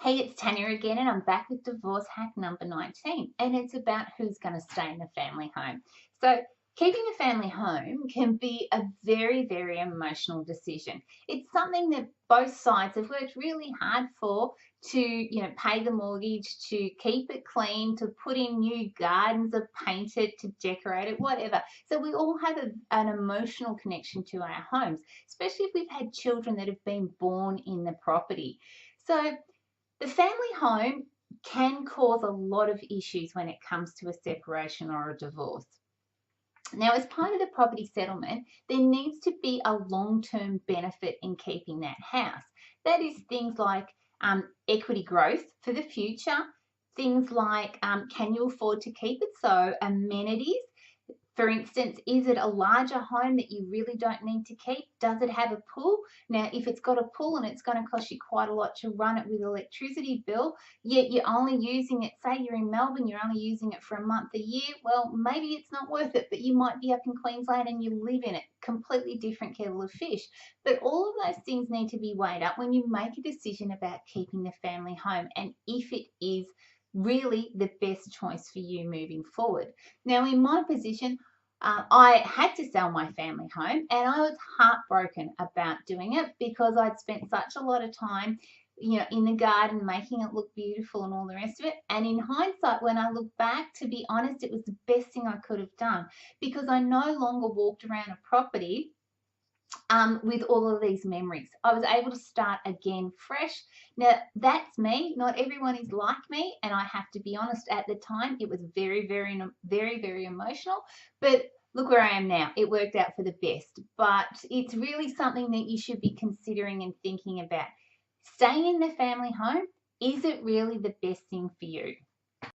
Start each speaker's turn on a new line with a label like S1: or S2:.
S1: Hey, it's Tanya again, and I'm back with divorce hack number 19, and it's about who's going to stay in the family home. So, keeping a family home can be a very, very emotional decision. It's something that both sides have worked really hard for to, pay the mortgage, to keep it clean, to put in new gardens, to paint it, to decorate it, whatever. So, we all have an emotional connection to our homes, especially if we've had children that have been born in the property. So, the family home can cause a lot of issues when it comes to a separation or a divorce. Now, as part of the property settlement, there needs to be a long-term benefit in keeping that house. That is things like equity growth for the future, things like can you afford to keep it? So amenities, for instance, is it a larger home that you really don't need to keep? Does it have a pool? Now, if it's got a pool and it's going to cost you quite a lot to run it with electricity bill, yet you're only using it, say you're in Melbourne, you're only using it for a month a year, well, maybe it's not worth it, but you might be up in Queensland and you live in it. Completely different kettle of fish. But all of those things need to be weighed up when you make a decision about keeping the family home and if it is really the best choice for you moving forward. Now, in my position, I had to sell my family home and I was heartbroken about doing it because I'd spent such a lot of time, in the garden making it look beautiful and all the rest of it. And in hindsight, when I look back, to be honest, it was the best thing I could have done because I no longer walked around a property with all of these memories. I was able to start again fresh. Now, that's me. Not everyone is like me. And I have to be honest, at the time, it was very, very, very, very emotional. But look where I am now. It worked out for the best. But it's really something that you should be considering and thinking about. Staying in the family home, is it really the best thing for you?